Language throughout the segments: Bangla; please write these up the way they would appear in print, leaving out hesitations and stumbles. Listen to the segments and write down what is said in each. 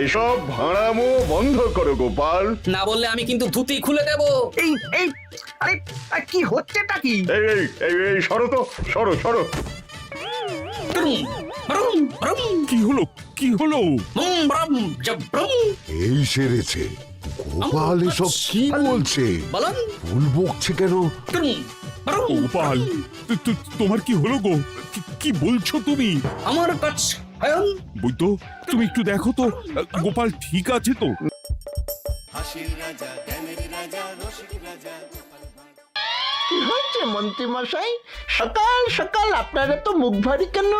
এসব ভাড়ামো বন্ধ করো গোপাল। না বললে আমি কিন্তু ধুতি খুলে দেব। এই এই আরে আরে কি হচ্ছেটা কি? এই এই এই এই সরো তো, সরো সরো। ব্রুম, ব্রুম, ব্রুম, কি হলো কি হলো? ব্রুম, ব্রুম, ব্রুম। এই সেরেছে। গোপাল এসব কি বলছে? বলুন। ভুল বকছে কেন? ব্রুম, ব্রুম, গোপাল, তোমার কি হলো গো? কি বলছো তুমি? আমার কাছে হয়ন। বৈদ্য, তুমি একটু দেখো তো গোপাল ঠিক আছে তো? কি হয়েছে মন্ত্রী মশাই? সকাল সকাল আপনারা তো মুখ ভারী কেন?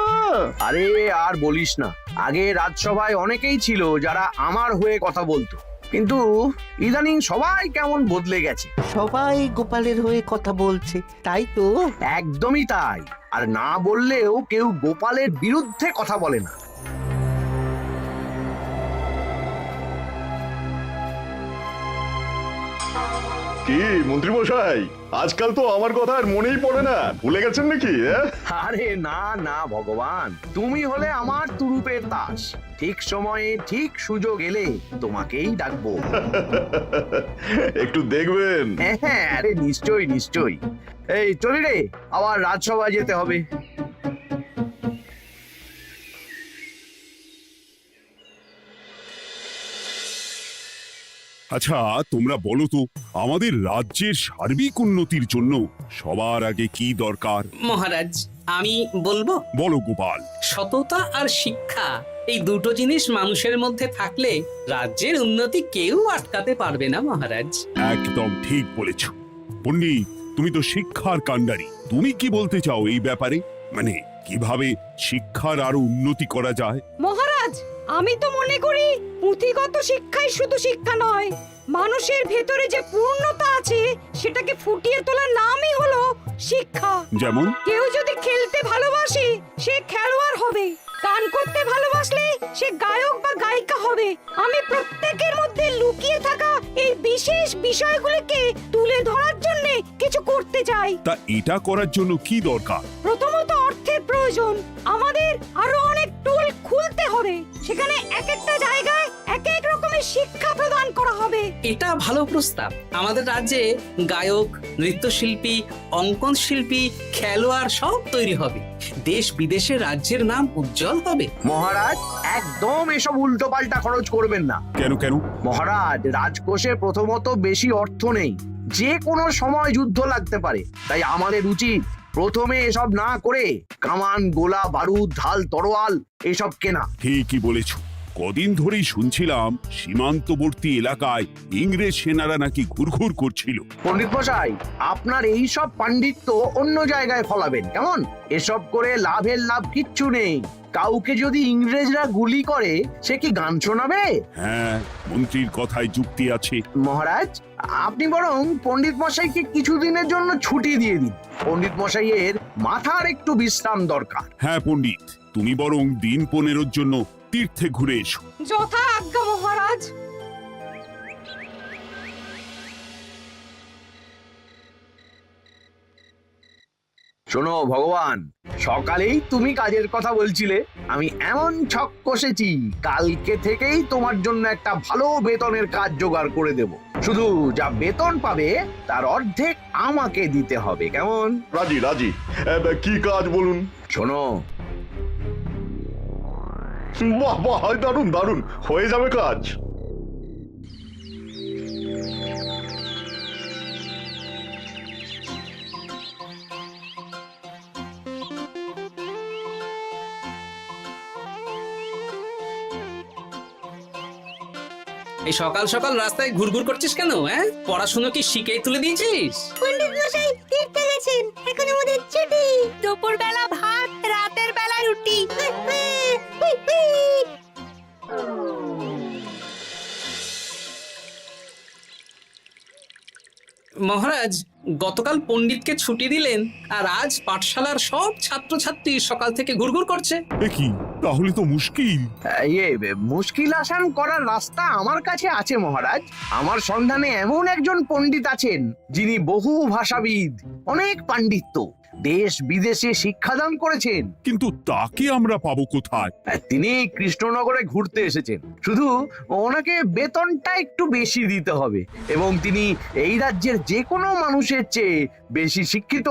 আরে আর বলিস না, আগে রাজসভায় অনেকেই ছিল যারা আমার হয়ে কথা বলতো, কিন্তু ইদানিং সবাই কেমন বদলে গেছে। সবাই গোপালের হয়ে কথা বলছে, তাই তো? একদমই তাই। আর না বললেও কেউ গোপালের বিরুদ্ধে কথা বলে না। কি মন্ত্রী মশাই, আজকাল তো আমার কথা আর মনেই পড়ে না, ভুলে গেছেন নাকি? আরে না না ভগবান, তুমি হলে আমার তুরুপের তাস। ঠিক সময়ে ঠিক সুযোগ এলে তোমাকেই ডাকবো। একটু দেখবেন। হ্যাঁ হ্যাঁ, আরে নিশ্চয়ই নিশ্চয়ই। এই চলি রে, আবার রাজসভায় যেতে হবে। আচ্ছা তোমরা বলো তো, আমাদের রাজ্যের সার্বিক উন্নতির জন্য সবার আগে কি দরকার? মহারাজ, আমি বলবো। বলো গোপাল। সততা আর শিক্ষা, এই দুটো জিনিস মানুষের মধ্যে থাকলে রাজ্যের উন্নতি কেউ আটকাতে পারবে না মহারাজ। একদম ঠিক বলেছ পণ্ডিত, তুমি তো শিক্ষার কাণ্ডারি। তুমি কি বলতে চাও এই ব্যাপারে? মানে কিভাবে শিক্ষার আরো উন্নতি করা যায়? মহারাজ, আমি তো মনে করি পুঁথিগত শিক্ষাই শুধু শিক্ষা নয়, মানুষের ভেতরে যে পূর্ণতা আছে সেটাকে ফুটিয়ে তোলার নামই হলো শিক্ষা। যেমন? কেউ যদি খেলতে ভালোবাসে সে খেলোয়াড় হবে, গান করতে ভালোবাসলে সে গায়ক বা গায়িকা হবে। আমি প্রত্যেকের মধ্যে লুকিয়ে থাকা এই বিশেষ বিষয়গুলোকে তুলে ধরার জন্য কিছু করতে চাই। তা এটা করার জন্য কি দরকার? প্রথমত অর্থের প্রয়োজন। আমাদের আরো অনেক টুল খুলতে হবে, সেখানে এক একটা জায়গায় এক এক রকমের শিক্ষা প্রদান করা হবে। এটা ভালো প্রস্তাব। আমাদের রাজ্যে গায়ক, নৃত্যশিল্পী, অঙ্কন শিল্পী, খেলোয়াড় সব তৈরি হবে। দেশ বিদেশে রাজ্যের নাম উজ্জ্বল হবে। মহারাজ, একদম এসব উল্টো পাল্টা খরচ করবেন না। কেন কেন? মহারাজ, রাজকোষে প্রথমত বেশি অর্থ নেই, যে কোনো সময় যুদ্ধ লাগতে পারে। তাই আমাদের উচিত প্রথমে এসব না করে কামান, গোলা, বারুদ, ঢাল, তরোয়াল এসব কেনা। ঠিকই বলেছ। কদিন ধরেই শুনছিলাম সীমান্তবর্তী এলাকায় ইংরেজ সেনারা নাকি ঘুরঘুর করছিল। পণ্ডিত মশাই, আপনার এই সব পাণ্ডিত্য অন্য জায়গায় ফলাবেন কেমন? এসব করে লাভের লাভ কিচ্ছু নেই। কাউকে যদি ইংরেজরা গুলি করে সে কি গান শোনাবে? হ্যাঁ, মন্ত্রীর কথায় যুক্তি আছে। মহারাজ, আপনি বরং পণ্ডিত মশাইকে কিছুদিনের জন্য ছুটি দিয়ে দিন। পণ্ডিত মশাইয়ের মাথার একটু বিশ্রাম দরকার। হ্যাঁ পণ্ডিত, তুমি বরং দিন 15 জন্য তীর্থে ঘুরে এসো। যথা আজ্ঞা মহারাজ। শোনো ভগবান, সকালেই তুমি কাজের কথা বলছিলে, আমি এমন ছক কষেছি কালকে থেকেই তোমার জন্য একটা ভালো বেতনের কাজ জোগাড় করে দেব। শুধু যা বেতন পাবে তার অর্ধেক আমাকে দিতে হবে, কেমন? রাজি রাজি। কি কাজ বলুন? শোনো, বাহ বাহ, দারুণ দারুণ, হয়ে যাবে কাজ। এই সকাল সকাল রাস্তায় ঘুরঘুর করছিস কেন? পড়াশুনো কি শিখেই তুলে দিয়েছিস? পণ্ডিত মশাই তীর্থে গেছেন, এখন আমাদের ছুটি। দুপুর বেলা ভাত, রাতের বেলা রুটি। মহারাজ, গতকাল পণ্ডিতকে ছুটি দিলেন আর আজ পাঠশালার সব ছাত্রছাত্রী সকাল থেকে ঘুরঘুর করছে। এ কি, তাহলে তো মুশকিল। মুশকিল আসান করার রাস্তা আমার কাছে আছে মহারাজ। আমার সন্ধানে এমন একজন পণ্ডিত আছেন যিনি বহু ভাষাবিদ, অনেক পাণ্ডিত্য, দেশ বিদেশে শিক্ষাদান করেছেন। কিন্তু তাকে আমরা পাবো কোথায়? তিনি কৃষ্ণনগরে ঘুরতে এসেছেন, শুধু ওনাকে বেতনটা একটু বেশি দিতে হবে। এবং তিনি এই রাজ্যের যে কোনো মানুষের চেয়ে বেশি শিক্ষিত,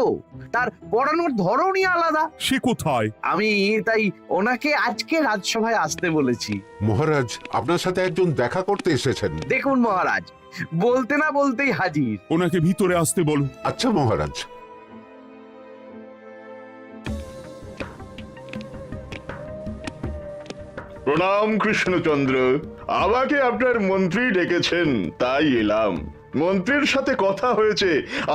তার পড়ানোর ধরনই আলাদা। সে কোথায়? আমি তাই ওনাকে আজকে রাজসভায় আসতে বলেছি। মহারাজ আপনার সাথে একজন দেখা করতে এসেছেন। দেখুন মহারাজ, বলতে না বলতেই হাজির। ওনাকে ভিতরে আসতে বলো। আচ্ছা মহারাজ। প্রণাম কৃষ্ণচন্দ্র, আমাকে আপনার মন্ত্রী ডেকেছেন, তাই এলাম। মন্ত্রীর সাথে কথা হয়েছে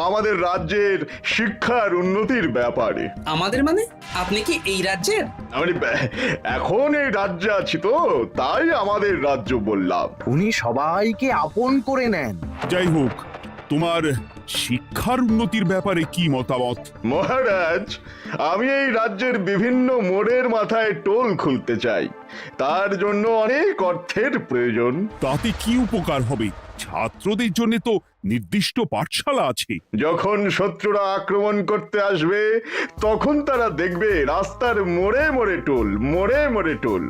আমাদের রাজ্যের শিক্ষার উন্নতির ব্যাপারে। আমাদের মানে আপনি কি এই রাজ্যের? আমি এখন এই রাজ্যে আছি তো, তাই আমাদের রাজ্য বললাম। উনি সবাইকে আপন করে নেন। যাই হোক, তোমার শিক্ষার উন্নতির ব্যাপারে কি মতামত? মহারাজ, আমি এই রাজ্যের বিভিন্ন মোড়ের মাথায় টোল খুলতে চাই। তার জন্য অনেক অর্থের প্রয়োজন। তাতে কি উপকার হবে? ছাত্রদের জন্য তো নির্দিষ্ট পাঠশালা আছে। যখন শত্রুরা আক্রমণ করতে আসবে, তখন তারা দেখবে রাস্তার মোড়ে মোড়ে টোল, মোড়ে মোড়ে টোল।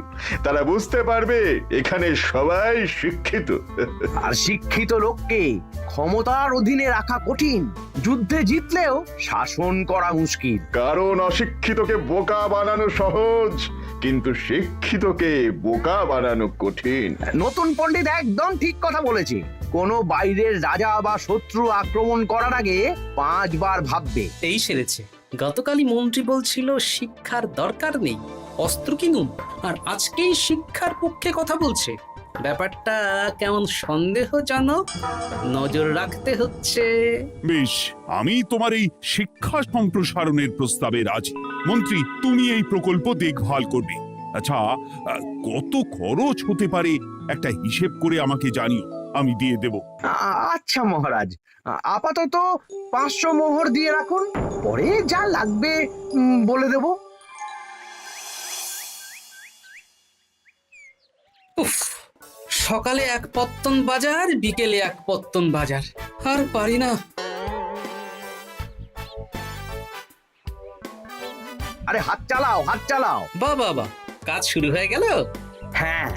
তারা বুঝতে পারবে এখানে সবাই শিক্ষিত। আর শিক্ষিত লোককে ক্ষমতার অধীনে রাখা কঠিন, যুদ্ধে জিতলেও শাসন করা মুশকিল। কারণ অশিক্ষিতকে বোকা বানানো সহজ, কিন্তু শিক্ষিতকে বোকা বানানো কঠিন। নতুন পণ্ডিত একদম ঠিক কথা বলেছে। কোনো বাইরের রাজা বা শত্রু আক্রমণ করার আগে 5 বার ভাববে। এই সেরেছে। গতকালই মন্ত্রী বলছিল শিক্ষার দরকার নেই, অস্ত্র কিনুন, আর আজকেই শিক্ষার পক্ষে কথা বলছে। ব্যাপারটা কেমন সন্দেহজনক, নজর রাখতে হচ্ছে। বেশ, আমি তোমার এই শিক্ষা সম্প্রসারণের প্রস্তাবে রাজি। মন্ত্রী, তুমি এই প্রকল্প দেখভাল করবে। আচ্ছা, কত খরচ হতে পারে একটা হিসেব করে আমাকে জানিও, আমি দিয়ে দেব। আচ্ছা মহারাজ, আপাতত 500 মোহর দিয়ে রাখুন, পরে যা লাগবে বলে দেব। উফ, সকালে এক পত্তন বাজার, বিকেলে এক পত্তন বাজার, আর পারি না। আরে হাত চালাও, হাত চালাও। বাবা, কাজ শুরু হয়ে গেল। হ্যাঁ,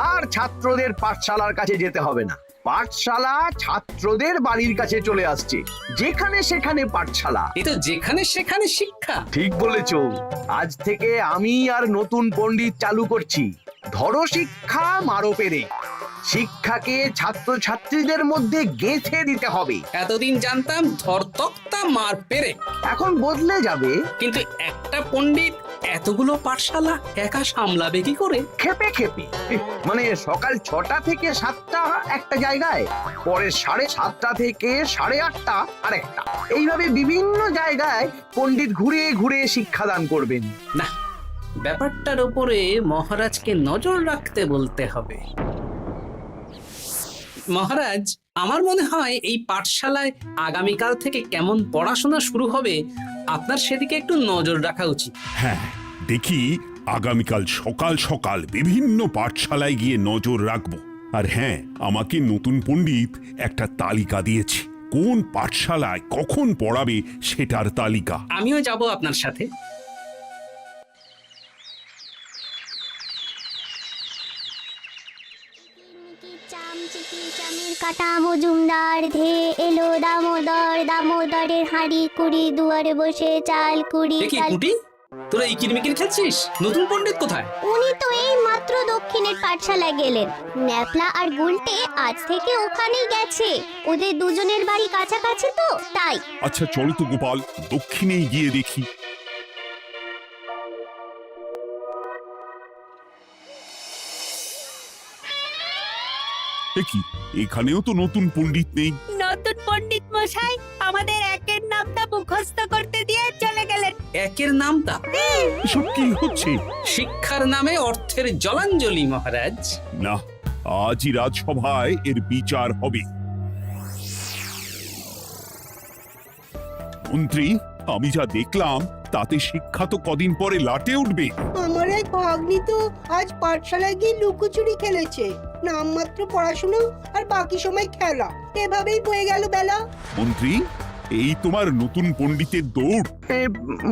আর ছাত্রদের পাঠশালার কাছে যেতে হবে না। পাঠশালা ছাত্রদের বাড়ির কাছে চলে আসছে। যেখানে সেখানে পাঠশালা। এ তো যেখানে সেখানে শিক্ষা। ঠিক বলেছো। আজ থেকে আমি আর নতুন পণ্ডিত চালু করছি। ধরো শিক্ষা, মারো পেরে। শিক্ষাকে ছাত্রছাত্রীদের মধ্যে গেঁথে দিতে হবে। এতদিন জানতাম ধরতক্তা মার পেরে, এখন বদলে যাবে। কিন্তু একটা পণ্ডিত এতগুলো পাঠশালা একা সামলাবে কি করে? খেপে খেপে, মানে সকাল 6টা থেকে 7টা একটা জায়গায়, পরে 7:30 থেকে 8:30 আরেকটা। এইভাবে বিভিন্ন জায়গায় পণ্ডিত ঘুরে ঘুরে শিক্ষাদান করবেন। না, ব্যাপারটার উপরে মহারাজকে নজর রাখতে বলতে হবে। মহারাজ, আমার মনে হয় এই পাঠশালায় আগামীকাল থেকে কেমন পড়াশোনা শুরু হবে, আপনার সেদিকে একটু নজর রাখা উচিত। হ্যাঁ, দেখি আগামীকাল সকাল সকাল বিভিন্ন পাঠশালায় গিয়ে নজর রাখবো। আর হ্যাঁ, আমাকে নতুন পণ্ডিত একটা তালিকা দিয়েছে, কোন পাঠশালায় কখন পড়াবে সেটার তালিকা। আমিও যাব আপনার সাথে। কাটা মজুমদার ধে এলো দামোদর, দামোদরের হাঁড়ি কুড়ি, দুয়ারে বসে চাল কুড়ি। দেখি কুটি, তোরা এই কিরমিকির খেলছিস? নতুন পণ্ডিত কোথায়? উনি তো এই মাত্র দক্ষিণের পাঠশালায় গেলেন। ন্যাপলা আর গুলটে আজ থেকে ওখানেই গেছে। ওদের দুজনের বাড়ি কাছাকাছি তো, তাই। আচ্ছা চল তো গোপাল, দক্ষিণেই গিয়ে দেখি। কি, এখানেও তো নতুন পণ্ডিত নেই। নতুন পণ্ডিত মশাই আমাদের একের নামটা মুখস্থ করতে দিয়ে চলে গেলেন। একের নামটা? এসব কি হচ্ছে? শিক্ষার নামে অর্থের জলাঞ্জলি মহারাজ। না, আজই রাজসভায় এর বিচার হবে। মন্ত্রী, আমি যা দেখলাম তাতে শিক্ষা তো কদিন পরে লাটে উঠবে। আমার এক ভাগ্নি তো আজ পাঠশালায় গিয়ে লুকোচুরি খেলেছে। নামমাত্র পড়াশোনা আর বাকি সময় খেলা, এভাবেই বয়ে গেল বেলা। মন্ত্রী, এই তোমার নতুন পণ্ডিতের দৌড়?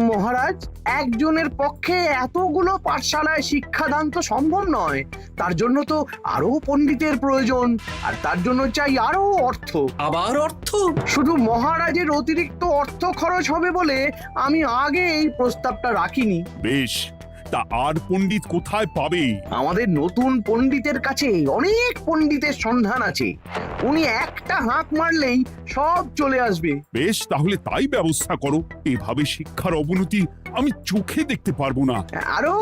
মহারাজ, একজনের পক্ষে এতগুলো পাঠশালায় শিক্ষাদান তো সম্ভব নয়। তার জন্য তো আরো পণ্ডিতের প্রয়োজন, আর তার জন্য চাই আরো অর্থ। আবার অর্থ? শুধু মহারাজের অতিরিক্ত অর্থ খরচ হবে বলে আমি আগে এই প্রস্তাবটা রাখিনি। বেশ, তা আর পণ্ডিত কোথায় পাবে? আমাদের নতুন পণ্ডিতের কাছে অনেক পণ্ডিতের সন্ধান আছে। উনি একটা হাঁক মারলেই সব চলে আসবে। বেশ, তাহলে তাই ব্যবস্থা করো। এভাবে শিক্ষার অবনতি আমি চোখে দেখতে পারবো না। আরো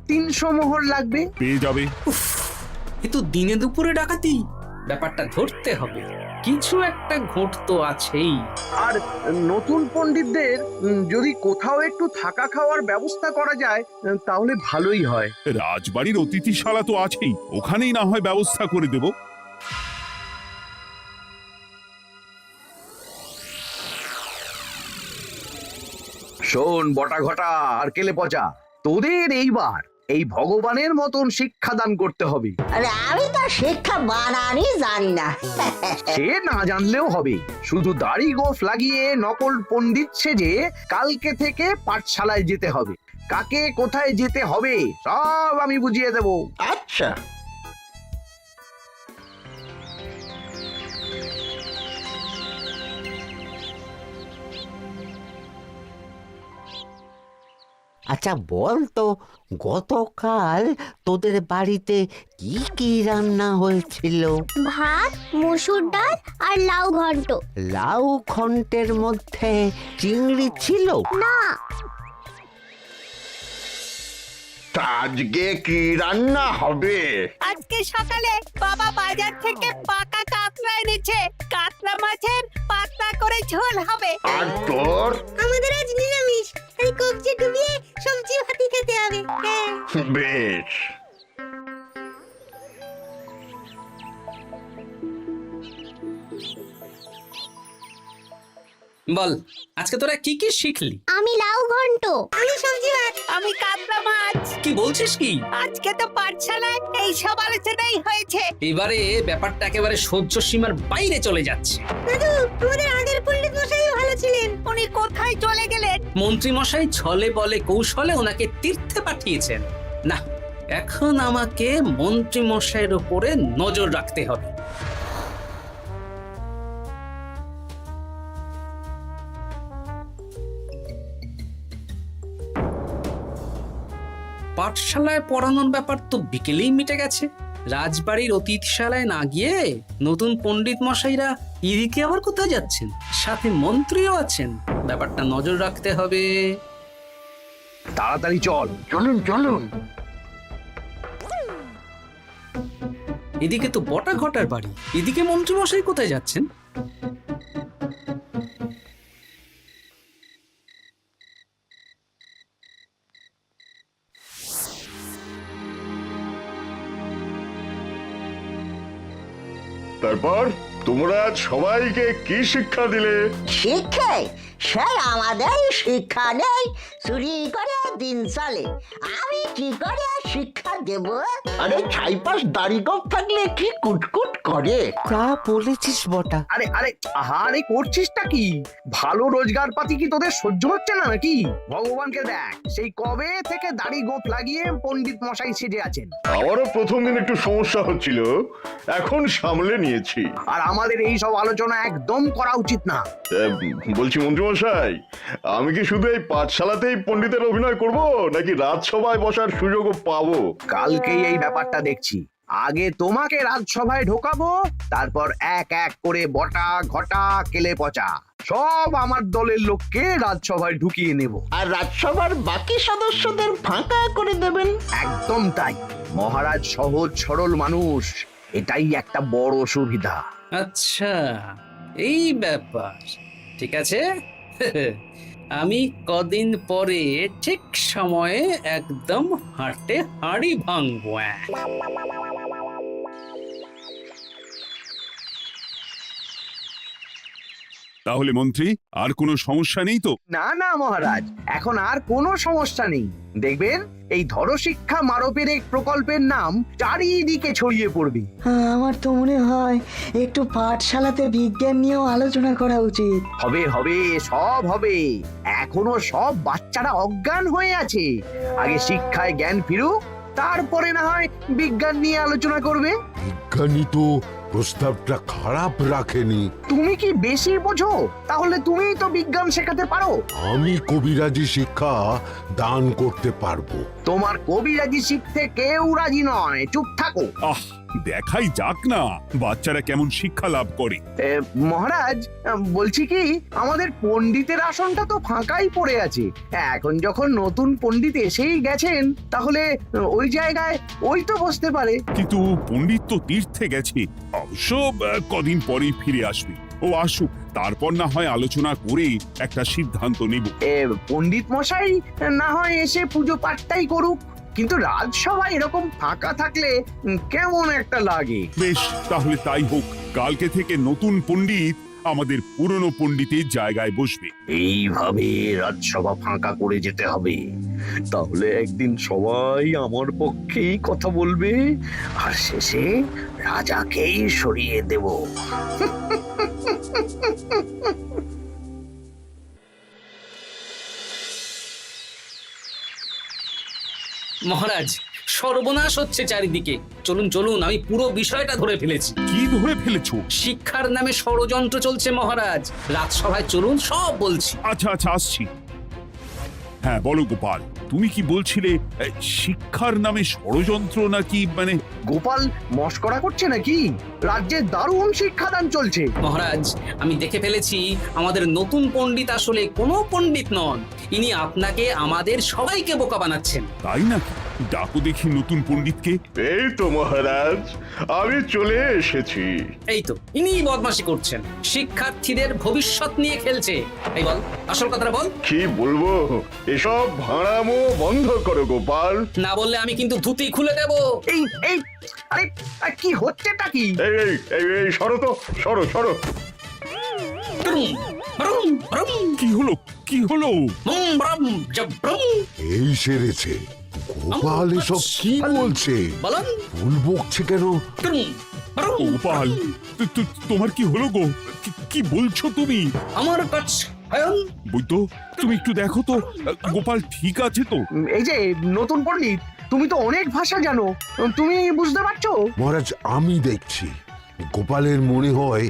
300 মোহর লাগবে। পেয়ে যাবে। এ তো দিনে দুপুরে ডাকাতি। ব্যাপারটা ধরতে হবে, কিছু একটা ঘোট তো আছেই। আর নতুন পণ্ডিতদের যদি কোথাও একটু থাকা খাওয়ার ব্যবস্থা করা যায় তাহলে ভালোই হয়। রাজবাড়ির অতিথিশালা তো আছেই, ওখানেই না হয় ব্যবস্থা করে দেব। শোন বটা ঘটা আর কেলে পচা, তোদের এইবার এই ভগবানের মতন শিক্ষাদান করতে হবে। আরে আমি তো শিক্ষা বানানি জানি না। সে না জানলেও হবে, শুধু দাড়ি গোফ লাগিয়ে নকল পণ্ডিত সেজে কালকে থেকে পাঠশালায় যেতে হবে। কাকে কোথায় যেতে হবে সব আমি বুঝিয়ে দেব। আচ্ছা, আচ্ছা বল তো, গতকাল তোদের বাড়িতে কি কি রান্না হয়েছিল? ভাত, মসুর ডাল আর লাউ ঘন্ট। লাউ ঘন্টের মধ্যে চিংড়ি ছিল? না, তা আজকে কি রান্না হবে? আজকে সকালে বাবা বাজার থেকে পাকা কাতলা এনেছে। কাতলা মাছের পাতলা করে ঝোল হবে। আর তোর? আমাদের আজ নিরামিষ, এই কবজি ডুবিয়ে সবজি ভাতি খেতে হবে। হ্যাঁ। বেশ। বল, আজকে তোরা কি কি শিখলি? আমি লাউ ঘন্ট। আমি সবজি ভাত। আমি কাতলা মাছ। কি বলছিস কি? আজকে তো পাঠশালায় এই সব আলোচনাই হয়েছে। এবারে ব্যাপারটা একেবারে সহ্য সীমার বাইরে চলে যাচ্ছে। দাদু, আমাদের আগের পণ্ডিত মশাই ভালো ছিলেন। উনি কোথায় চলে গেলেন? মন্ত্রী মশাই ছলে বলে কৌশলে ওনাকে তীর্থে পাঠিয়েছেন। না, এখন আমাকে মন্ত্রী মশাইয়ের উপরে নজর রাখতে হবে। পাঠশালায় পড়ানোর ব্যাপার তো বিকেলেই মিটে গেছে। রাজবাড়ির অতিথিশালায় না গিয়ে নতুন পণ্ডিত মশাইরা এদিকে আবার কোথায় যাচ্ছেন? সাথে মন্ত্রীও আছেন, ব্যাপারটা নজর রাখতে হবে। তাড়াতাড়ি চল। চলুন চলুন। এদিকে তো বটা ঘটার বাড়ি, এদিকে মন্ত্রী মশাই কোথায় যাচ্ছেন? তারপর তোমরা সবাইকে কি শিক্ষা দিলে? শিক্ষা? সে আমাদের শিক্ষা নেই, চুরি করে দিন চলে। আমি কি করে শিক্ষা দেব? আরে ছাইপাশ দাড়ি গোঁফ থাকলে কি কুটকুট করে। যা বলেছিস বটা। আরে আরে আরে করছিসটা কি? ভালো রোজগার পাতি কি তোদের সহ্য হচ্ছে না নাকি? ভগবানকে দেখ, সেই কবে থেকে দাড়ি গোঁফ লাগিয়ে পণ্ডিত মশাই সেজে আছেন। আমারও প্রথম দিন একটু সমস্যা হচ্ছিল, এখন সামলে নিয়েছি। আর আমাদের এই সব আলোচনা একদম করা উচিত না। বলছি মন্ত্রীমশাই, আমি কি শুধু এই পাঠশালাতেই পণ্ডিতের অভিনয় করব, নাকি রাজসভায় বসার সুযোগও পাবো? কালকেই এই ব্যাপারটা দেখছি। আগে তোমাকে রাজসভায় ঢোকাবো, তারপর এক এক করে বটা ঘটা কেলে পচা সব আমার দলের লোককে রাজসভায় ঢুকিয়ে নেব। আর রাজসভার বাকি সদস্যদের ফাঁকা করে দেবেন। একদম তাই। মহারাজ সহজ সরল মানুষ, এটাই একটা বড় সুবিধা। আচ্ছা, এই ব্যাপার। ঠিক আছে, আমি কদিন পরে ঠিক সময়ে একদম হাটে হাড়ি ভাঙবো। তাহলে মন্ত্রী আর কোনো সমস্যা নেই তো? না না মহারাজ, এখন আর কোনো সমস্যা নেই। দেখবেন এই ধরো শিক্ষা মারপের এক প্রকল্পের নাম চারিদিকে ছড়িয়ে পড়বে। আমার তো মনে হয় একটু পাঠশালাতে বিজ্ঞান নিয়েও আলোচনা করা উচিত। হবে হবে, সব হবে। এখনো সব বাচ্চারা অজ্ঞান হয়ে আছে। আগে শিক্ষায় জ্ঞান ফিরুক, তারপরে না হয় বিজ্ঞান নিয়ে আলোচনা করবে। বিজ্ঞানী তো প্রস্তাবটা খারাপ রাখেনি। তুমি কি বেশি বোঝো? তাহলে তুমিই তো বিজ্ঞান শেখাতে পারো। আমি কবিরাজি শিক্ষা দান করতে পারবো। তোমার কবিরাজি শিখতে কেউ রাজি নয়, চুপ থাকো। আহ, দেখাই যাক না বাচ্চারা কেমন শিক্ষা লাভ করে। মহারাজ, বলছি কি, আমাদের পণ্ডিতের আসনটা তো ফাঁকাই পড়ে আছে। এখন যখন নতুন পণ্ডিত এসেই গেছেন, তাহলে ওই জায়গায় ওই তো বসতে পারে। কিন্তু পণ্ডিত তো তীর্থে গেছে, অবশ্য কদিন পরেই ফিরে আসবে। ও আসুক, তারপর না হয় আলোচনা করে একটা সিদ্ধান্ত নেব। পণ্ডিত মশাই না হয় এসে পুজো পাঠটাই করুক, কিন্তু রাজসভা এরকম ফাঁকা থাকলে কেমন একটা লাগে। বেশ, তাহলে তাই হোক। কালকে থেকে নতুন পণ্ডিত আমাদের পুরনো পণ্ডিতের জায়গায় বসবে। এইভাবে রাজসভা ফাঁকা করে যেতে হবে। তাহলে একদিন সবাই আমার পক্ষেই কথা বলবে, আর শেষে রাজাকেই সরিয়ে দেব। মহারাজ, সর্বনাশ হচ্ছে চারিদিকে। চলুন চলুন, আমি পুরো বিষয়টা ধরে ফেলেছি। কি ধরে ফেলেছো? শিক্ষার নামে ষড়যন্ত্র চলছে মহারাজ। রাজসভায় চলুন, সব বলছি। আচ্ছা আচ্ছা, আসছি। হ্যাঁ বলো গোপাল, তুমি কি বলছিলে শিক্ষার নামে ষড়যন্ত্র নাকি? মানে গোপাল মস্করা করছে নাকি? রাজ্যে দারুণ শিক্ষাদান চলছে। মহারাজ, আমি দেখে ফেলেছি আমাদের নতুন পণ্ডিত আসলে কোনো পণ্ডিত নন। ইনি আপনাকে, আমাদের সবাইকে বোকা বানাচ্ছেন। তাই নাকি? ডাকো দেখি নতুন পণ্ডিতকে। এই তো মহারাজ, আমি চলে এসেছি। এই তো, ইনি বদমাশি করছেন, শিক্ষার্থীদের ভবিষ্যৎ নিয়ে খেলছে। এই বল, আসল কথাটা বল। কি বলবো, এসব ভাড়ামো বন্ধ করো গোপাল। না বললে আমি কিন্তু ধুতি খুলে দেব। এই এই আরে কি হচ্ছেটা কি? এই এই এই এই সরো তো, সরো সরো। ব্রুম, ব্রুম, ব্রুম, কি হলো? কি হলো? বুম, ব্রুম, জব্রুম। এই সেরেছে। গোপাল এসব কি বলছে? বলুন। ভুল বকছে কেন? ব্রুম, ব্রুম, গোপাল, তোমার কি হলো গো? কি বলছো তুমি? আমার কাছ হয়ন। বৈদ্য, তুমি একটু দেখো তো গোপাল ঠিক আছে তো? এই যে নতুন পণ্ডিত, তুমি তো অনেক ভাষা জানো, তুমি বুঝতে পারছো? মহারাজ, আমি দেখছি গোপালের মনে হয়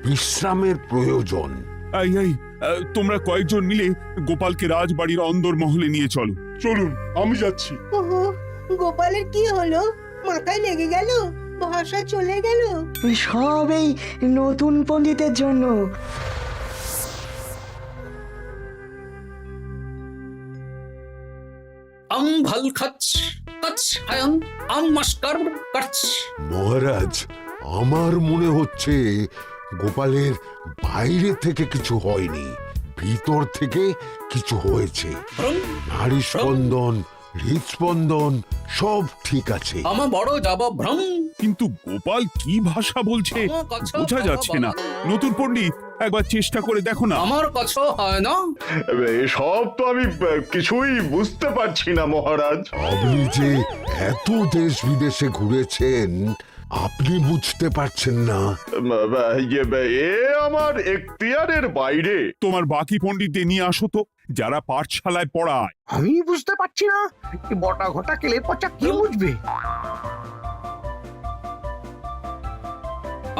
বিশ্রামের প্রয়োজন। এই এই, তোমরা কয়েকজন মিলে গোপালকে রাজবাড়ির অন্দর মহলে নিয়ে চলো। চলুন, আমি যাচ্ছি। ওহো, গোপালের কি হলো? মাথায় লেগে গেল? ভাষা চলে গেল? সব এই নতুন পণ্ডিতের জন্য। আম ভাল খাচ কাচ হয়ন, আম মাস্কার কাচ। মহারাজ, আমার মনে হচ্ছে গোপালের বাইরে থেকে কিছু হয়নি, ভিতর থেকে কিছু হয়েছে। ব্রুম, নারী স্পন্দন, হৃদস্পন্দন সব ঠিক আছে। আমার বড় যাব ভ্রম। কিন্তু গোপাল কি ভাষা বলছে বোঝা যাচ্ছে না। নতুন পণ্ডিত, একবার চেষ্টা করে দেখো না। আমার কাছে হয় না। এসব তো আমি কিছুই বুঝতে পারছি না মহারাজ। আপনি যে এত দেশ বিদেশে ঘুরেছেন, আপনি বুঝতে পারছেন না? এ আমার এখতিয়ারের বাইরে। তোমার বাকি পণ্ডিতদের নিয়ে আসো তো, যারা পাঠশালায় পড়ায়। আমি বুঝতে পারছি না, বটা ঘটা কেলে পচা কি বুঝবে?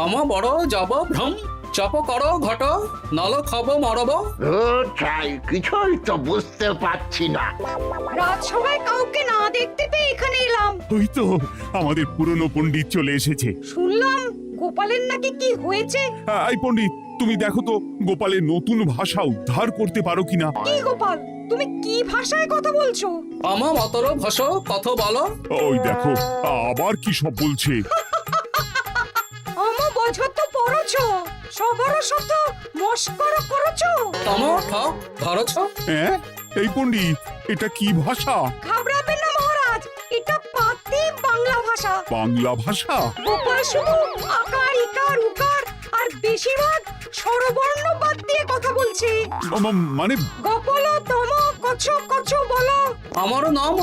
আমার বড় যাব ভ্রম। চপ করো ঘট, নল খাব মরব। কিছুই তো বুঝতে পারছি না। রাজসভায় কাউকে না দেখতে পেয়ে এখানে এলাম। ওই তো আমাদের পুরনো পণ্ডিত চলে এসেছে। শুনলাম গোপালের নাকি কি হয়েছে। এই পণ্ডিত, তুমি দেখো তো গোপালের নতুন ভাষা উদ্ধার করতে পারো কিনা। কি গোপাল, তুমি কি ভাষায় কথা বলছো? আমার মতর ভাষ কত বলো। ওই দেখো আবার কি সব বলছে। আমো বছর তো পড়ছো, সবার সাথে মস্করা করছো। তম ঠক ধরছ। হ্যাঁ, এই পণ্ডিত, এটা কি ভাষা? ঘাবড়াবেন না মহারাজ, এটা পাতি বাংলা ভাষা। বাংলা ভাষা? গোপাল শুধু আকার ইকার উকার আর বেশিরভাগ স্বরবর্ণ বাদ দিয়ে কথা বলছে। মানে গপল তম কছ কছ বলো। আমারও নাম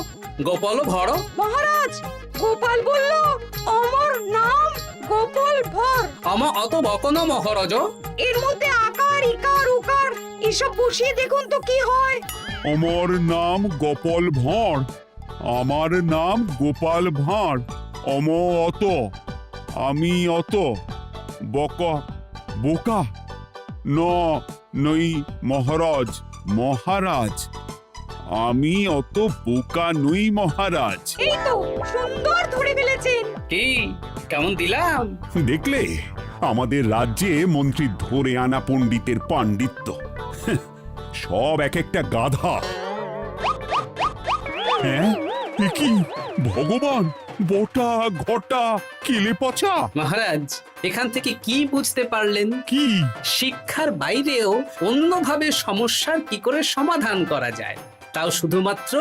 গোপাল ভর। মহারাজ, গোপাল বলল অমর নাম গোপাল ভর। আমার অত বকনা মহারাজ। এর মধ্যে আকার ইকার উকার এসব বসিয়ে দেখুন তো কি হয়। আমার নাম গোপাল ভাঁড়, আমার নাম গোপাল ভাঁড়, অত আমি অত বকা বোকা নই মহারাজ, মহারাজ আমি অত বোকা নই মহারাজ। এই তো সুন্দর ধরে ফেলেছেন। কি কেমন দিলাম? দেখলে আমাদের রাজ্যে মন্ত্রী ধরে আনা পণ্ডিতের পাণ্ডিত্য। সব এক একটা গাধা। হ্যাঁ এ কি ভগবান, বটা ঘটা কেলে পচা। মহারাজ, এখান থেকে কি বুঝতে পারলেন? কি? শিক্ষার বাইরেও অন্যভাবে সমস্যার কি করে সমাধান করা যায়, তাও শুধুমাত্র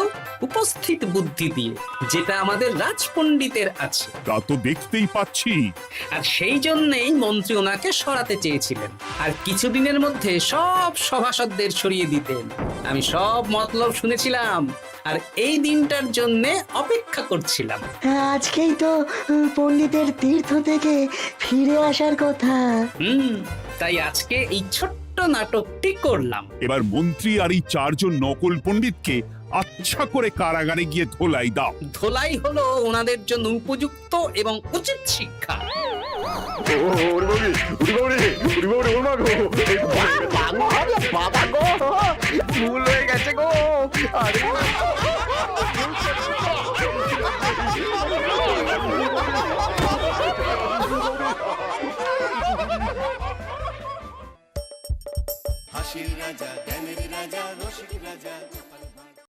উপস্থিত বুদ্ধি দিয়ে, যেটা আমাদের রাজপণ্ডিতের আছে। তা তো দেখতেই পাচ্ছি। আর সেই জন্যই মন্ত্রী ওনাকে সরাতে চেয়েছিলেন, আর কিছুদিনের মধ্যে সব সভাসদদের সরিয়ে দিতেন। আমি সব মতলব শুনেছিলাম, আর এই দিনটার জন্য অপেক্ষা করছিলাম। আজকেই তো পণ্ডিতের তীর্থ থেকে ফিরে আসার কথা। তাই আজকে এই ছোট্ট নাটকটি করলাম। এবার মন্ত্রী আর এই 4 জন নকল পণ্ডিতকে আচ্ছা করে কারাগারে গিয়ে ধোলাই দাও। ধোলাই হলো ওনাদের জন্য উপযুক্ত এবং উচিত শিক্ষা। বাবা গো, ভুল হয়ে গেছে গো। আরে